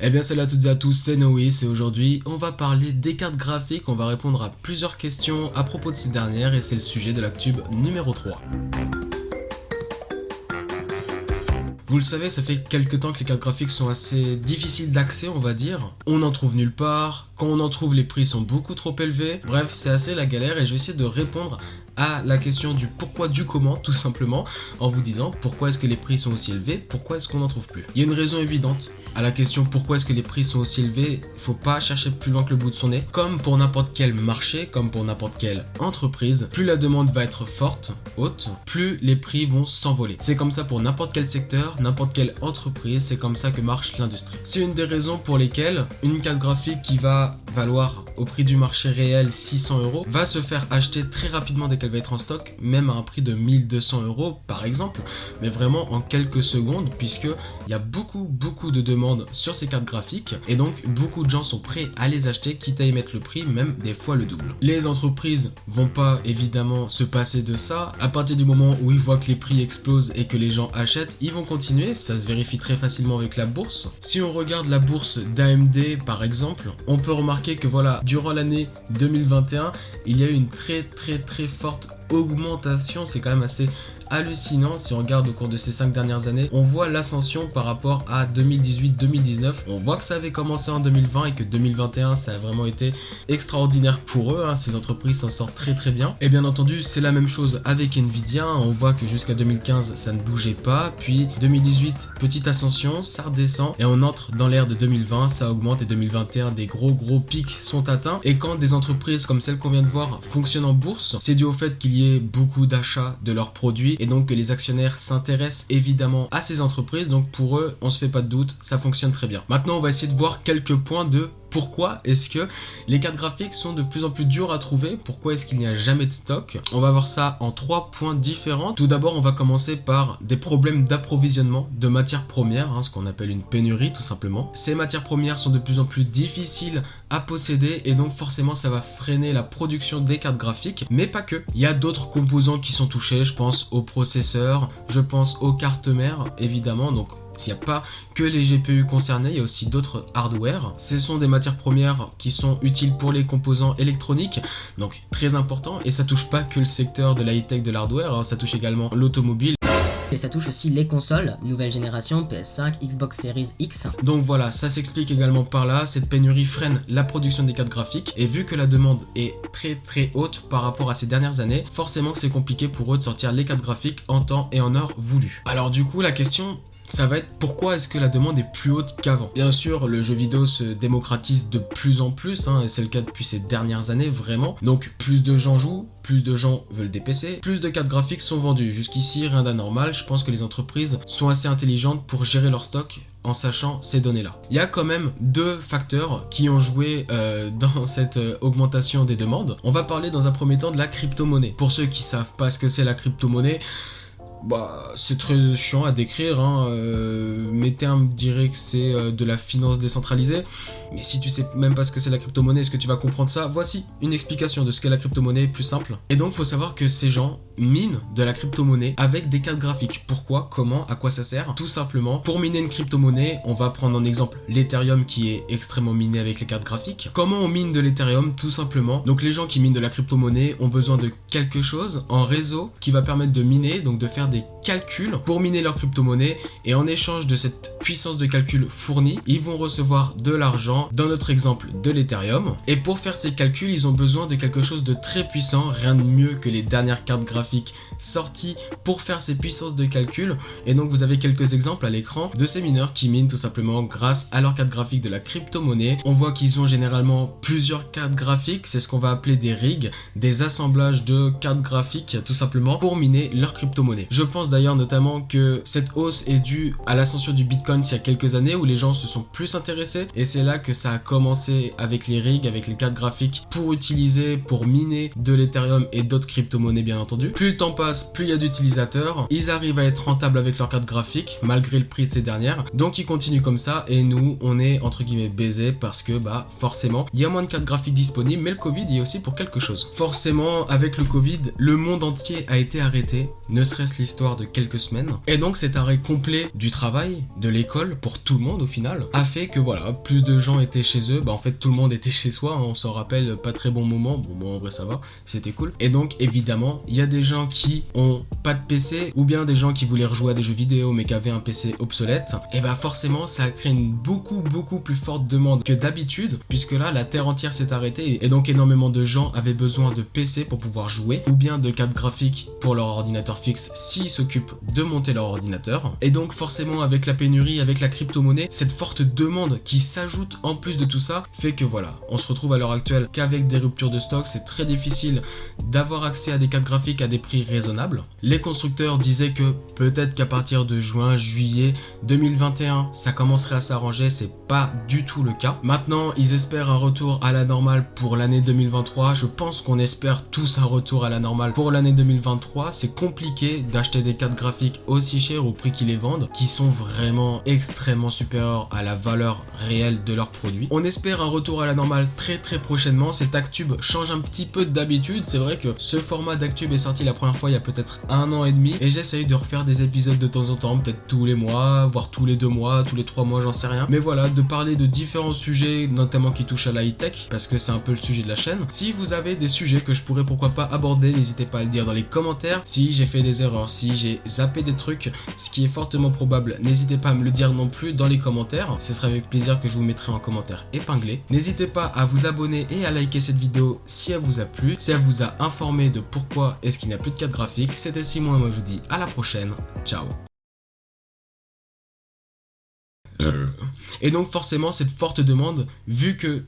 Eh bien salut à toutes et à tous, c'est Noïs et aujourd'hui on va parler des cartes graphiques, on va répondre à plusieurs questions à propos de ces dernières et c'est le sujet de l'actu numéro 3. Vous le savez, ça fait quelques temps que les cartes graphiques sont assez difficiles d'accès, on va dire. On n'en trouve nulle part, quand on en trouve les prix sont beaucoup trop élevés, bref c'est assez la galère et je vais essayer de répondre à la question du pourquoi du comment tout simplement en vous disant pourquoi est-ce que les prix sont aussi élevés, pourquoi est-ce qu'on n'en trouve plus. Il y a une raison évidente à la question pourquoi est-ce que les prix sont aussi élevés, faut pas chercher plus loin que le bout de son nez. Comme pour n'importe quel marché, comme pour n'importe quelle entreprise, plus la demande va être forte, haute, plus les prix vont s'envoler. C'est comme ça pour n'importe quel secteur, n'importe quelle entreprise, c'est comme ça que marche l'industrie. C'est une des raisons pour lesquelles une carte graphique qui va valoir au prix du marché réel 600€ va se faire acheter très rapidement dès qu'elle va être en stock, même à un prix de 1200€ par exemple, mais vraiment en quelques secondes puisque il y a beaucoup de demandes sur ces cartes graphiques et donc beaucoup de gens sont prêts à les acheter quitte à y mettre le prix, même des fois le double. Les entreprises vont pas évidemment se passer de ça, à partir du moment où ils voient que les prix explosent et que les gens achètent, ils vont continuer, ça se vérifie très facilement avec la bourse. Si on regarde la bourse d'AMD par exemple, on peut remarquer que voilà, durant l'année 2021, il y a eu une très forte augmentation, c'est quand même assez hallucinant. Si on regarde au cours de ces 5 dernières années, on voit l'ascension par rapport à 2018-2019, on voit que ça avait commencé en 2020 et que 2021 ça a vraiment été extraordinaire pour eux, ces entreprises s'en sortent très bien. Et bien entendu c'est la même chose avec Nvidia, on voit que jusqu'à 2015 ça ne bougeait pas, puis 2018 petite ascension, ça redescend et on entre dans l'ère de 2020, ça augmente et 2021 des gros pics sont atteints. Et quand des entreprises comme celle qu'on vient de voir fonctionnent en bourse, c'est dû au fait qu'il y ait beaucoup d'achats de leurs produits et donc que les actionnaires s'intéressent évidemment à ces entreprises, donc pour eux on se fait pas de doute, ça fonctionne très bien. Maintenant on va essayer de voir quelques points de pourquoi est-ce que les cartes graphiques sont de plus en plus dures à trouver, pourquoi est-ce qu'il n'y a jamais de stock. On va voir ça en 3 points différents. Tout d'abord on va commencer par des problèmes d'approvisionnement de matières premières, ce qu'on appelle une pénurie tout simplement. Ces matières premières sont de plus en plus difficiles à posséder et donc forcément ça va freiner la production des cartes graphiques, mais pas que. Il y a d'autres composants qui sont touchés, je pense aux processeurs, je pense aux cartes mères évidemment, donc s'il n'y a pas que les GPU concernés, il y a aussi d'autres hardware. Ce sont des matières premières qui sont utiles pour les composants électroniques, donc très important, et ça touche pas que le secteur de la high-tech de l'hardware, ça touche également l'automobile. Et ça touche aussi les consoles, nouvelle génération, PS5, Xbox Series X. Donc voilà, ça s'explique également par là, cette pénurie freine la production des cartes graphiques, et vu que la demande est très haute par rapport à ces dernières années, forcément que c'est compliqué pour eux de sortir les cartes graphiques en temps et en heure voulu. Alors du coup, la question ça va être pourquoi est-ce que la demande est plus haute qu'avant. Bien sûr, le jeu vidéo se démocratise de plus en plus, et c'est le cas depuis ces dernières années vraiment. Donc plus de gens jouent, plus de gens veulent des PC, plus de cartes graphiques sont vendues. Jusqu'ici, rien d'anormal, je pense que les entreprises sont assez intelligentes pour gérer leur stock en sachant ces données-là. Il y a quand même 2 facteurs qui ont joué dans cette augmentation des demandes. On va parler dans un premier temps de la crypto-monnaie. Pour ceux qui savent pas ce que c'est la crypto-monnaie, c'est très chiant à décrire, mes termes diraient que c'est de la finance décentralisée, mais si tu sais même pas ce que c'est la crypto-monnaie, est-ce que tu vas comprendre ça? Voici une explication de ce qu'est la crypto-monnaie plus simple. Et donc faut savoir que ces gens minent de la crypto-monnaie avec des cartes graphiques. Pourquoi? Comment? À quoi ça sert? Tout simplement, pour miner une crypto-monnaie, on va prendre en exemple l'Ethereum qui est extrêmement miné avec les cartes graphiques. Comment on mine de l'Ethereum? Tout simplement, donc les gens qui minent de la crypto-monnaie ont besoin de quelque chose en réseau qui va permettre de miner, donc de faire des calculs pour miner leur crypto-monnaie, et en échange de cette puissance de calcul fournie, ils vont recevoir de l'argent, dans notre exemple de l'Ethereum, et pour faire ces calculs, ils ont besoin de quelque chose de très puissant, rien de mieux que les dernières cartes graphiques sorties pour faire ces puissances de calcul, et donc vous avez quelques exemples à l'écran de ces mineurs qui minent tout simplement grâce à leur carte graphique de la crypto-monnaie. On voit qu'ils ont généralement plusieurs cartes graphiques, c'est ce qu'on va appeler des rigs, des assemblages de cartes graphiques tout simplement pour miner leur crypto-monnaie. Je pense d'ailleurs notamment que cette hausse est due à l'ascension du Bitcoin il y a quelques années où les gens se sont plus intéressés, et c'est là que ça a commencé avec les rigs, avec les cartes graphiques pour utiliser, pour miner de l'Ethereum et d'autres crypto-monnaies bien entendu. plus le temps passe, plus il y a d'utilisateurs, ils arrivent à être rentables avec leur carte graphique, malgré le prix de ces dernières, donc ils continuent comme ça, et nous, on est entre guillemets baisés, parce que bah forcément, il y a moins de cartes graphiques disponibles, mais le Covid y est aussi pour quelque chose. Forcément, avec le Covid, le monde entier a été arrêté, ne serait-ce l'histoire de quelques semaines, et donc cet arrêt complet du travail, de l'école, pour tout le monde au final, a fait que voilà, plus de gens étaient chez eux, bah en fait tout le monde était chez soi, hein, on s'en rappelle, pas très bon moment, bon moi en vrai ça va, c'était cool, et donc évidemment, il y a des gens qui ont pas de PC, ou bien des gens qui voulaient rejouer à des jeux vidéo mais qui avaient un PC obsolète, et bah forcément ça a créé une beaucoup plus forte demande que d'habitude, puisque là la terre entière s'est arrêtée, et donc énormément de gens avaient besoin de PC pour pouvoir jouer, ou bien de cartes graphiques pour leur ordinateur fixe s'ils s'occupent de monter leur ordinateur, et donc forcément avec la pénurie, avec la crypto-monnaie, cette forte demande qui s'ajoute en plus de tout ça, fait que voilà, on se retrouve à l'heure actuelle qu'avec des ruptures de stock, c'est très difficile d'avoir accès à des cartes graphiques à des prix raisonnables. Les constructeurs disaient que peut-être qu'à partir de juin, juillet 2021, ça commencerait à s'arranger, c'est pas du tout le cas. Maintenant, ils espèrent un retour à la normale pour l'année 2023, je pense qu'on espère tous un retour à la normale pour l'année 2023, c'est compliqué d'acheter des cartes graphiques aussi chères au prix qu'ils les vendent, qui sont vraiment extrêmement supérieurs à la valeur réelle de leurs produits. On espère un retour à la normale très prochainement. Cet Actube change un petit peu d'habitude, c'est vrai que ce format d'Actube est sorti la première fois il y a peut-être 1 an et demi, et j'essaye de refaire des épisodes de temps en temps, peut-être tous les mois, voire tous les 2 mois, tous les 3 mois, j'en sais rien, mais voilà, de parler de différents sujets, notamment qui touchent à la high-tech, parce que c'est un peu le sujet de la chaîne. Si vous avez des sujets que je pourrais pourquoi pas aborder, n'hésitez pas à le dire dans les commentaires. Si j'ai fait des erreurs, si j'ai zappé des trucs, ce qui est fortement probable, n'hésitez pas à me le dire non plus dans les commentaires, ce sera avec plaisir que je vous mettrai en commentaire épinglé. N'hésitez pas à vous abonner et à liker cette vidéo si elle vous a plu, si elle vous a informé de pourquoi est-ce qu'il n'y a plus de carte graphique. C'était Simon et moi je vous dis à la prochaine, ciao. Et donc forcément cette forte demande, vu que